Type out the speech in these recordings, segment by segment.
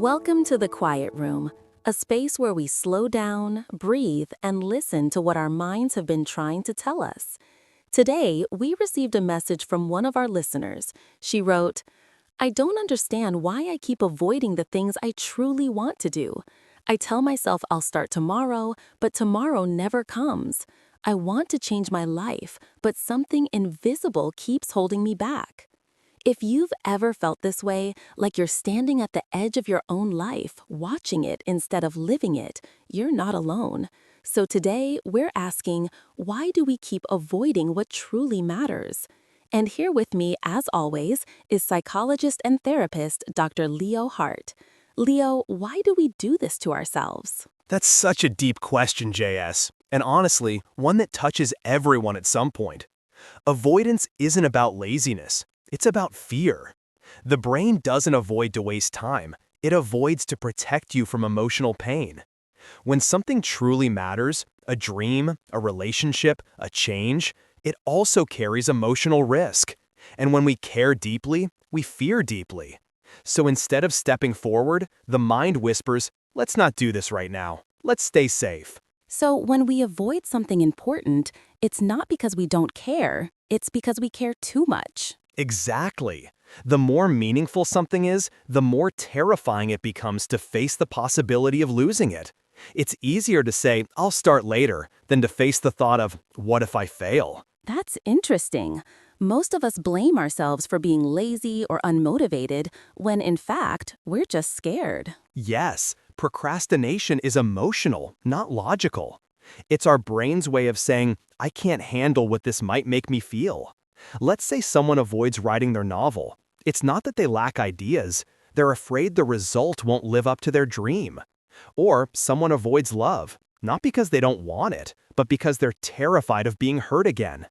Welcome to the Quiet Room, a space where we slow down, breathe, and listen to what our minds have been trying to tell us. Today, we received a message from one of our listeners. She wrote, "I don't understand why I keep avoiding the things I truly want to do. I tell myself I'll start tomorrow, but tomorrow never comes. I want to change my life, but something invisible keeps holding me back." If you've ever felt this way, like you're standing at the edge of your own life, watching it instead of living it, you're not alone. So today, we're asking, why do we keep avoiding what truly matters? And here with me, as always, is psychologist and therapist Dr. Leo Hart. Leo, why do we do this to ourselves? That's such a deep question, JS, and honestly, one that touches everyone at some point. Avoidance isn't about laziness. It's about fear. The brain doesn't avoid to waste time. It avoids to protect you from emotional pain. When something truly matters, a dream, a relationship, a change, it also carries emotional risk. And when we care deeply, we fear deeply. So instead of stepping forward, the mind whispers, "Let's not do this right now. Let's stay safe." So when we avoid something important, it's not because we don't care, it's because we care too much. Exactly. The more meaningful something is, the more terrifying it becomes to face the possibility of losing it. It's easier to say, "I'll start later," than to face the thought of, "What if I fail?" That's interesting. Most of us blame ourselves for being lazy or unmotivated, when in fact, we're just scared. Yes, procrastination is emotional, not logical. It's our brain's way of saying, "I can't handle what this might make me feel." Let's say someone avoids writing their novel. It's not that they lack ideas, they're afraid the result won't live up to their dream. Or someone avoids love, not because they don't want it, but because they're terrified of being hurt again.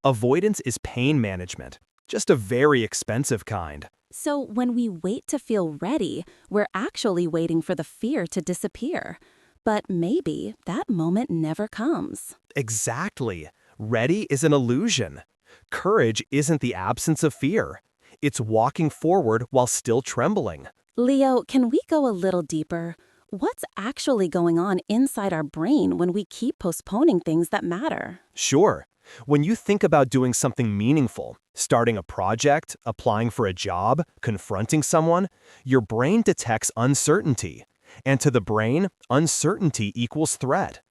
Avoidance is pain management, just a very expensive kind. So when we wait to feel ready, we're actually waiting for the fear to disappear. But maybe that moment never comes. Exactly. Ready is an illusion. Courage isn't the absence of fear. It's walking forward while still trembling. Leo, can we go a little deeper? What's actually going on inside our brain when we keep postponing things that matter? Sure. When you think about doing something meaningful, starting a project, applying for a job, confronting someone, your brain detects uncertainty. And to the brain, uncertainty equals threat.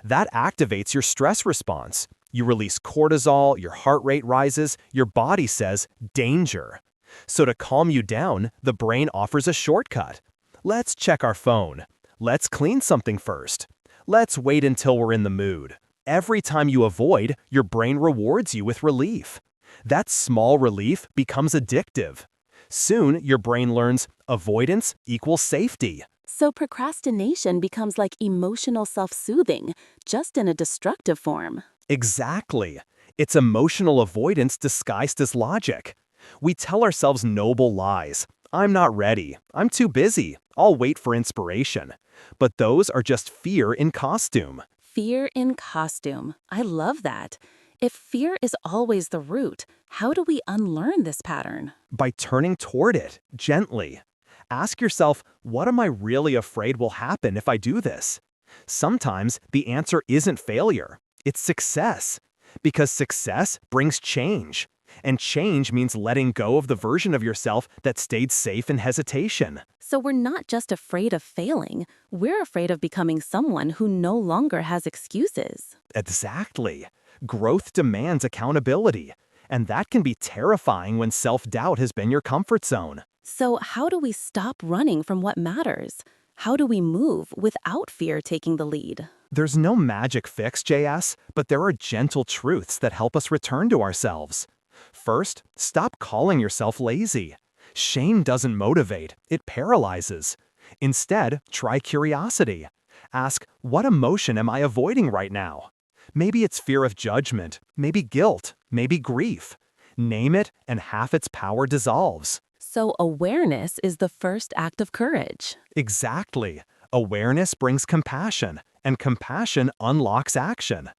That activates your stress response. You release cortisol, your heart rate rises, your body says, "Danger." So to calm you down, the brain offers a shortcut. Let's check our phone. Let's clean something first. Let's wait until we're in the mood. Every time you avoid, your brain rewards you with relief. That small relief becomes addictive. Soon, your brain learns avoidance equals safety. So procrastination becomes like emotional self-soothing, just in a destructive form. Exactly. It's emotional avoidance disguised as logic. We tell ourselves noble lies. "I'm not ready. I'm too busy. I'll wait for inspiration." But those are just fear in costume. Fear in costume. I love that. If fear is always the root, how do we unlearn this pattern? By turning toward it, gently. Ask yourself, what am I really afraid will happen if I do this? Sometimes the answer isn't failure. It's success. Because success brings change. And change means letting go of the version of yourself that stayed safe in hesitation. So we're not just afraid of failing, we're afraid of becoming someone who no longer has excuses. Exactly. Growth demands accountability. And that can be terrifying when self-doubt has been your comfort zone. So how do we stop running from what matters? How do we move without fear taking the lead? There's no magic fix, JS, but there are gentle truths that help us return to ourselves. First, stop calling yourself lazy. Shame doesn't motivate, it paralyzes. Instead, try curiosity. Ask, what emotion am I avoiding right now? Maybe it's fear of judgment, maybe guilt, maybe grief. Name it, and half its power dissolves. So awareness is the first act of courage. Exactly. Awareness brings compassion, and compassion unlocks action.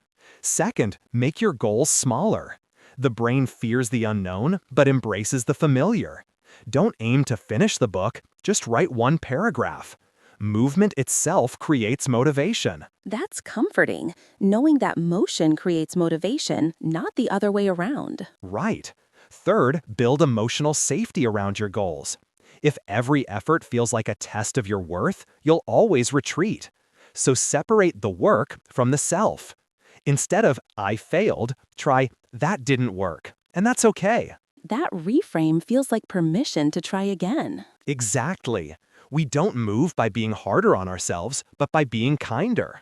Second, make your goals smaller. The brain fears the unknown, but embraces the familiar. Don't aim to finish the book, Just write one paragraph. Movement itself creates motivation. That's comforting, knowing that motion creates motivation, not the other way around. Right. Third, build emotional safety around your goals. If every effort feels like a test of your worth, you'll always retreat. So separate the work from the self. Instead of, I failed, try, that didn't work. And that's okay. That reframe feels like permission to try again. Exactly. We don't move by being harder on ourselves, but by being kinder.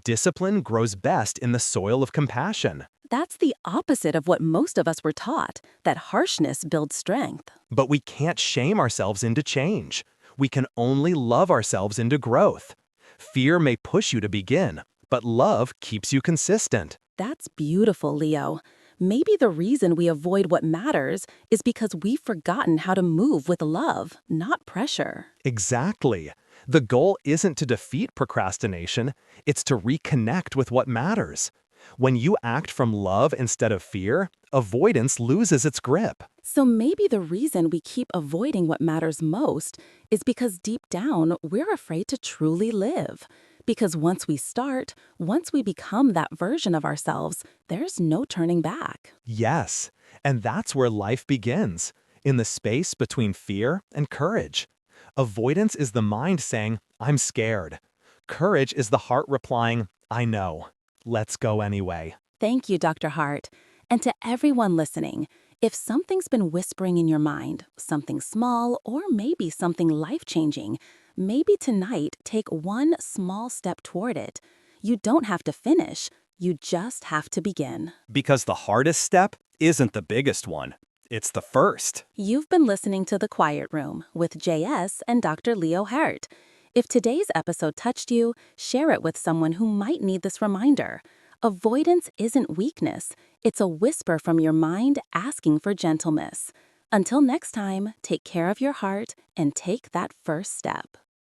Discipline grows best in the soil of compassion. That's the opposite of what most of us were taught, that harshness builds strength. But we can't shame ourselves into change. We can only love ourselves into growth. Fear may push you to begin, but love keeps you consistent. That's beautiful, Leo. Maybe the reason we avoid what matters is because we've forgotten how to move with love, not pressure. Exactly. The goal isn't to defeat procrastination, it's to reconnect with what matters. When you act from love instead of fear, avoidance loses its grip. So maybe the reason we keep avoiding what matters most is because deep down, we're afraid to truly live. Because once we start, once we become that version of ourselves, there's no turning back. Yes, and that's where life begins, in the space between fear and courage. Avoidance is the mind saying, I'm scared. Courage is the heart replying, I know. Let's go anyway. Thank you, Dr. Hart. And to everyone listening, if something's been whispering in your mind, something small or maybe something life-changing, maybe tonight take one small step toward it. You don't have to finish, you just have to begin. Because the hardest step isn't the biggest one. It's the first. You've been listening to The Quiet Room with JS and Dr. Leo Hart. If today's episode touched you, share it with someone who might need this reminder. Avoidance isn't weakness. It's a whisper from your mind asking for gentleness. Until next time, take care of your heart and take that first step.